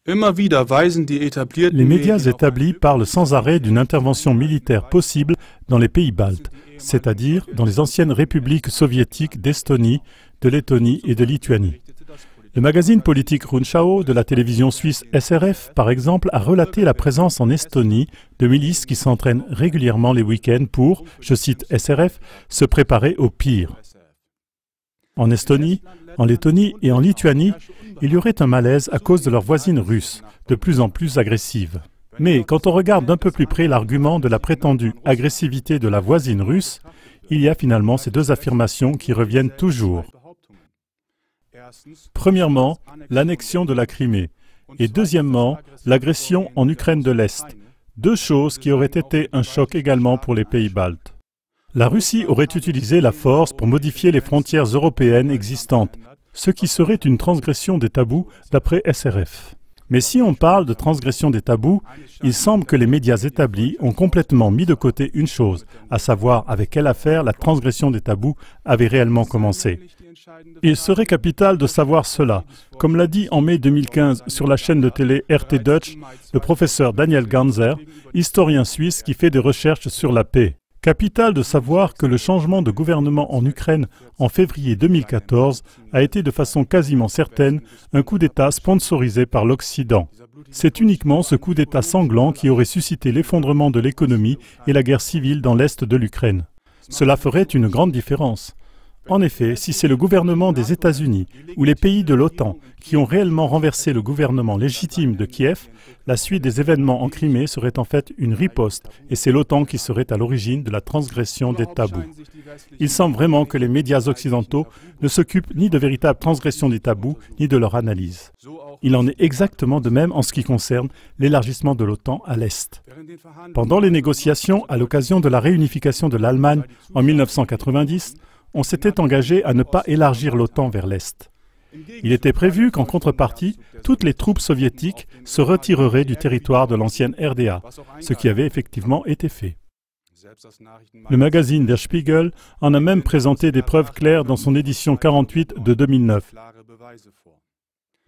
Les médias établis parlent sans arrêt d'une intervention militaire possible dans les pays baltes, c'est-à-dire dans les anciennes républiques soviétiques d'Estonie, de Lettonie et de Lituanie. Le magazine politique Rundschau de la télévision suisse SRF, par exemple, a relaté la présence en Estonie de milices qui s'entraînent régulièrement les week-ends pour, je cite SRF, se préparer au pire. En Estonie, en Lettonie et en Lituanie, il y aurait un malaise à cause de leurs voisines russes, de plus en plus agressives. Mais quand on regarde d'un peu plus près l'argument de la prétendue agressivité de la voisine russe, il y a finalement ces deux affirmations qui reviennent toujours. Premièrement, l'annexion de la Crimée, et deuxièmement, l'agression en Ukraine de l'Est, deux choses qui auraient été un choc également pour les pays baltes. La Russie aurait utilisé la force pour modifier les frontières européennes existantes, ce qui serait une transgression des tabous d'après SRF. Mais si on parle de transgression des tabous, il semble que les médias établis ont complètement mis de côté une chose, à savoir avec quelle affaire la transgression des tabous avait réellement commencé. Il serait capital de savoir cela, comme l'a dit en mai 2015 sur la chaîne de télé RT Deutsch le professeur Daniel Ganser, historien suisse qui fait des recherches sur la paix. Capital de savoir que le changement de gouvernement en Ukraine en février 2014 a été de façon quasiment certaine un coup d'État sponsorisé par l'Occident. C'est uniquement ce coup d'État sanglant qui aurait suscité l'effondrement de l'économie et la guerre civile dans l'est de l'Ukraine. Cela ferait une grande différence. En effet, si c'est le gouvernement des États-Unis ou les pays de l'OTAN qui ont réellement renversé le gouvernement légitime de Kiev, la suite des événements en Crimée serait en fait une riposte et c'est l'OTAN qui serait à l'origine de la transgression des tabous. Il semble vraiment que les médias occidentaux ne s'occupent ni de véritables transgressions des tabous ni de leur analyse. Il en est exactement de même en ce qui concerne l'élargissement de l'OTAN à l'Est. Pendant les négociations, à l'occasion de la réunification de l'Allemagne en 1990, on s'était engagé à ne pas élargir l'OTAN vers l'Est. Il était prévu qu'en contrepartie, toutes les troupes soviétiques se retireraient du territoire de l'ancienne RDA, ce qui avait effectivement été fait. Le magazine Der Spiegel en a même présenté des preuves claires dans son édition 48 de 2009.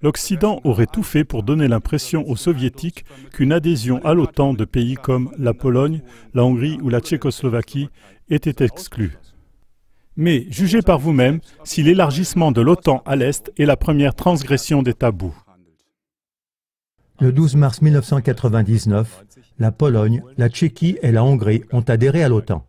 L'Occident aurait tout fait pour donner l'impression aux Soviétiques qu'une adhésion à l'OTAN de pays comme la Pologne, la Hongrie ou la Tchécoslovaquie était exclue. Mais jugez par vous-même si l'élargissement de l'OTAN à l'Est est la première transgression des tabous. Le 12 mars 1999, la Pologne, la Tchéquie et la Hongrie ont adhéré à l'OTAN.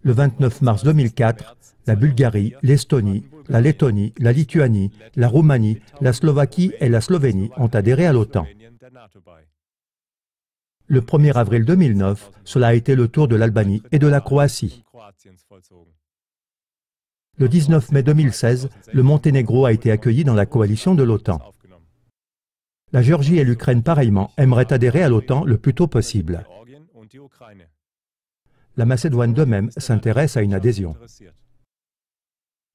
Le 29 mars 2004, la Bulgarie, l'Estonie, la Lettonie, la Lituanie, la Roumanie, la Slovaquie et la Slovénie ont adhéré à l'OTAN. Le 1er avril 2009, cela a été le tour de l'Albanie et de la Croatie. Le 19 mai 2016, le Monténégro a été accueilli dans la coalition de l'OTAN. La Géorgie et l'Ukraine, pareillement, aimeraient adhérer à l'OTAN le plus tôt possible. La Macédoine de même s'intéresse à une adhésion.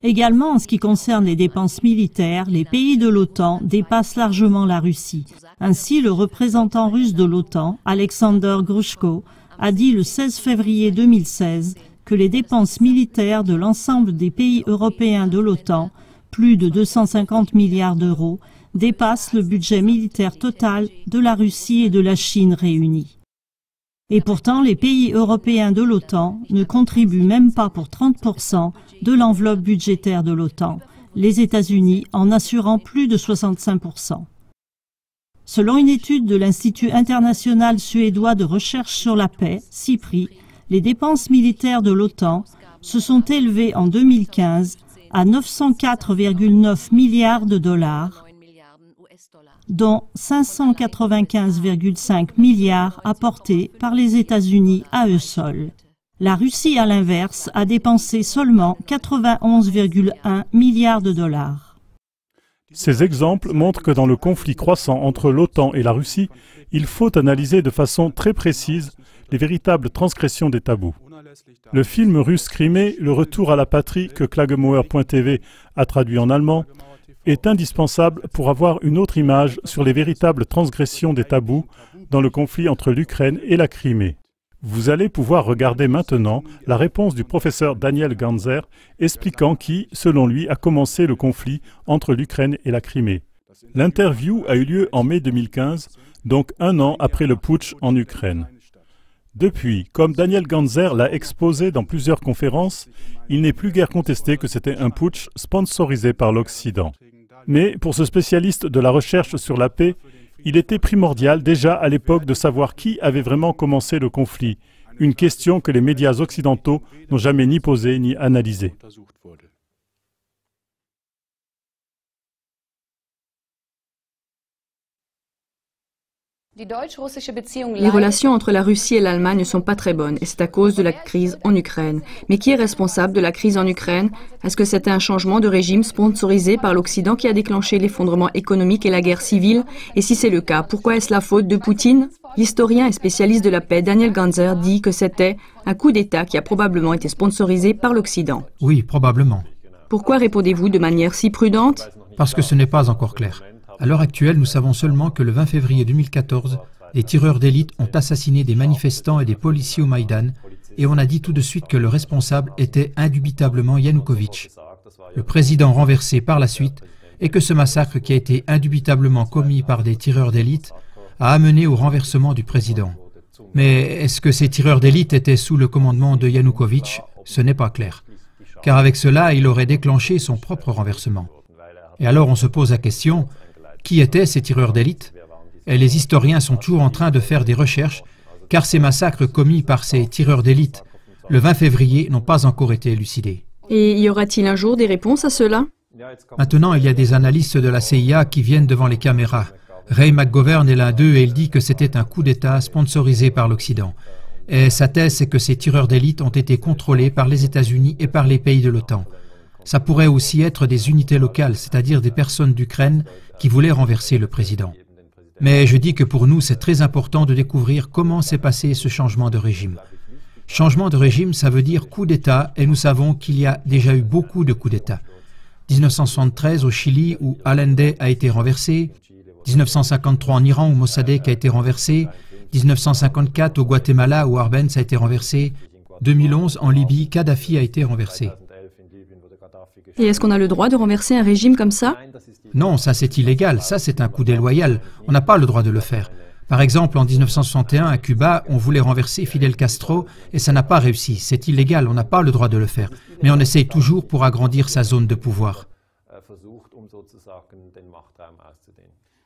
Également, en ce qui concerne les dépenses militaires, les pays de l'OTAN dépassent largement la Russie. Ainsi, le représentant russe de l'OTAN, Alexander Grushko, a dit le 16 février 2016 que les dépenses militaires de l'ensemble des pays européens de l'OTAN, plus de 250 milliards d'euros, dépassent le budget militaire total de la Russie et de la Chine réunis. Et pourtant, les pays européens de l'OTAN ne contribuent même pas pour 30% de l'enveloppe budgétaire de l'OTAN, les États-Unis en assurant plus de 65%. Selon une étude de l'Institut international suédois de recherche sur la paix, CIPRI, les dépenses militaires de l'OTAN se sont élevées en 2015 à 904,9 milliards de dollars, dont 595,5 milliards apportés par les États-Unis à eux seuls. La Russie, à l'inverse, a dépensé seulement 91,1 milliards de dollars. Ces exemples montrent que dans le conflit croissant entre l'OTAN et la Russie, il faut analyser de façon très précise les véritables transgressions des tabous. Le film russe Crimée, Le retour à la patrie, que Klagemauer.tv a traduit en allemand, est indispensable pour avoir une autre image sur les véritables transgressions des tabous dans le conflit entre l'Ukraine et la Crimée. Vous allez pouvoir regarder maintenant la réponse du professeur Daniel Ganser expliquant qui, selon lui, a commencé le conflit entre l'Ukraine et la Crimée. L'interview a eu lieu en mai 2015, donc un an après le putsch en Ukraine. Depuis, comme Daniel Ganzer l'a exposé dans plusieurs conférences, il n'est plus guère contesté que c'était un putsch sponsorisé par l'Occident. Mais pour ce spécialiste de la recherche sur la paix, il était primordial déjà à l'époque de savoir qui avait vraiment commencé le conflit, une question que les médias occidentaux n'ont jamais ni posée ni analysée. Les relations entre la Russie et l'Allemagne ne sont pas très bonnes et c'est à cause de la crise en Ukraine. Mais qui est responsable de la crise en Ukraine? Est-ce que c'était un changement de régime sponsorisé par l'Occident qui a déclenché l'effondrement économique et la guerre civile? Et si c'est le cas, pourquoi est-ce la faute de Poutine? L'historien et spécialiste de la paix Daniel Ganzer dit que c'était un coup d'État qui a probablement été sponsorisé par l'Occident. Oui, probablement. Pourquoi répondez-vous de manière si prudente? Parce que ce n'est pas encore clair. À l'heure actuelle, nous savons seulement que le 20 février 2014, les tireurs d'élite ont assassiné des manifestants et des policiers au Maïdan, et on a dit tout de suite que le responsable était indubitablement Yanukovych, le président renversé par la suite, et que ce massacre qui a été indubitablement commis par des tireurs d'élite a amené au renversement du président. Mais est-ce que ces tireurs d'élite étaient sous le commandement de Yanukovych? Ce n'est pas clair. Car avec cela, il aurait déclenché son propre renversement. Et alors on se pose la question, qui étaient ces tireurs d'élite? Et les historiens sont toujours en train de faire des recherches, car ces massacres commis par ces tireurs d'élite le 20 février n'ont pas encore été élucidés. Et y aura-t-il un jour des réponses à cela? Maintenant, il y a des analystes de la CIA qui viennent devant les caméras. Ray McGovern est l'un d'eux et il dit que c'était un coup d'État sponsorisé par l'Occident. Et sa thèse, c'est que ces tireurs d'élite ont été contrôlés par les États-Unis et par les pays de l'OTAN. Ça pourrait aussi être des unités locales, c'est-à-dire des personnes d'Ukraine qui voulaient renverser le président. Mais je dis que pour nous, c'est très important de découvrir comment s'est passé ce changement de régime. Changement de régime, ça veut dire coup d'État, et nous savons qu'il y a déjà eu beaucoup de coups d'État. 1973 au Chili, où Allende a été renversé, 1953 en Iran, où Mossadegh a été renversé, 1954 au Guatemala, où Arbenz a été renversé, 2011 en Libye, Kadhafi a été renversé. Et est-ce qu'on a le droit de renverser un régime comme ça? Non, ça c'est illégal, ça c'est un coup déloyal, on n'a pas le droit de le faire. Par exemple, en 1961, à Cuba, on voulait renverser Fidel Castro et ça n'a pas réussi, c'est illégal, on n'a pas le droit de le faire. Mais on essaye toujours pour agrandir sa zone de pouvoir.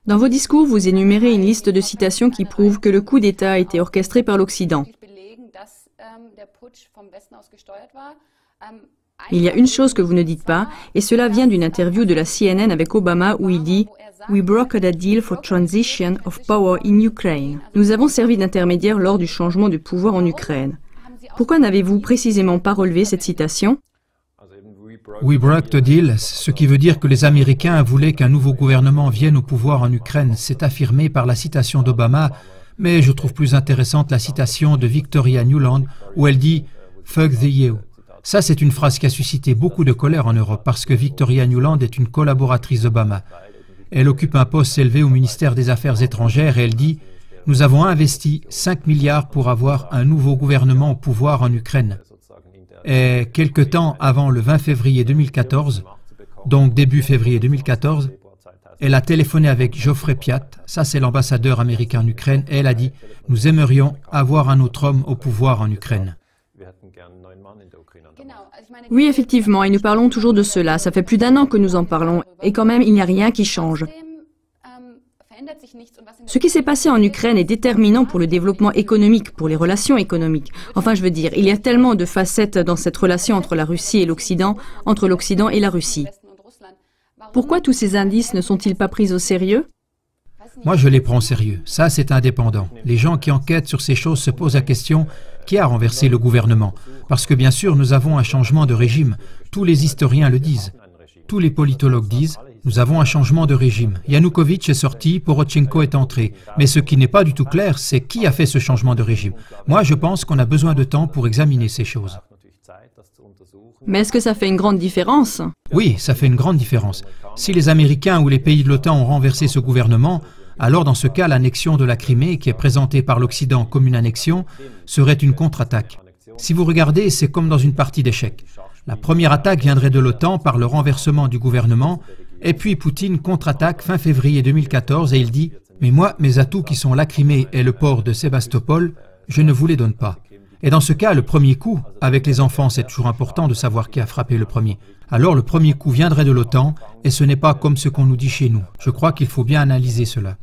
Dans vos discours, vous énumérez une liste de citations qui prouvent que le coup d'État a été orchestré par l'Occident. Il y a une chose que vous ne dites pas, et cela vient d'une interview de la CNN avec Obama où il dit « We brokered a deal for transition of power in Ukraine ». Nous avons servi d'intermédiaire lors du changement de pouvoir en Ukraine. Pourquoi n'avez-vous précisément pas relevé cette citation? We broke a deal, ce qui veut dire que les Américains voulaient qu'un nouveau gouvernement vienne au pouvoir en Ukraine. C'est affirmé par la citation d'Obama, mais je trouve plus intéressante la citation de Victoria Nuland où elle dit « Fuck the EU ». Ça, c'est une phrase qui a suscité beaucoup de colère en Europe parce que Victoria Nuland est une collaboratrice d'Obama. Elle occupe un poste élevé au ministère des Affaires étrangères et elle dit « Nous avons investi 5 milliards pour avoir un nouveau gouvernement au pouvoir en Ukraine ». Et quelque temps avant le 20 février 2014, donc début février 2014, elle a téléphoné avec Geoffrey Piat, ça c'est l'ambassadeur américain en Ukraine, et elle a dit « Nous aimerions avoir un autre homme au pouvoir en Ukraine ». Oui, effectivement, et nous parlons toujours de cela. Ça fait plus d'1 an que nous en parlons, et quand même, il n'y a rien qui change. Ce qui s'est passé en Ukraine est déterminant pour le développement économique, pour les relations économiques. Enfin, je veux dire, il y a tellement de facettes dans cette relation entre la Russie et l'Occident, entre l'Occident et la Russie. Pourquoi tous ces indices ne sont-ils pas pris au sérieux? Moi, je les prends au sérieux. Ça, c'est indépendant. Les gens qui enquêtent sur ces choses se posent la question qui a renversé le gouvernement. Parce que, bien sûr, nous avons un changement de régime. Tous les historiens le disent. Tous les politologues disent nous avons un changement de régime. Yanukovych est sorti, Porochenko est entré. Mais ce qui n'est pas du tout clair, c'est qui a fait ce changement de régime. Moi, je pense qu'on a besoin de temps pour examiner ces choses. Mais est-ce que ça fait une grande différence? Oui, ça fait une grande différence. Si les Américains ou les pays de l'OTAN ont renversé ce gouvernement, alors dans ce cas, l'annexion de la Crimée, qui est présentée par l'Occident comme une annexion, serait une contre-attaque. Si vous regardez, c'est comme dans une partie d'échecs. La première attaque viendrait de l'OTAN par le renversement du gouvernement, Et puis Poutine contre-attaque fin février 2014 et il dit « Mais moi, mes atouts qui sont la Crimée et le port de Sébastopol, je ne vous les donne pas. » Et dans ce cas, le premier coup, avec les enfants, c'est toujours important de savoir qui a frappé le premier. Alors le premier coup viendrait de l'OTAN et ce n'est pas comme ce qu'on nous dit chez nous. Je crois qu'il faut bien analyser cela.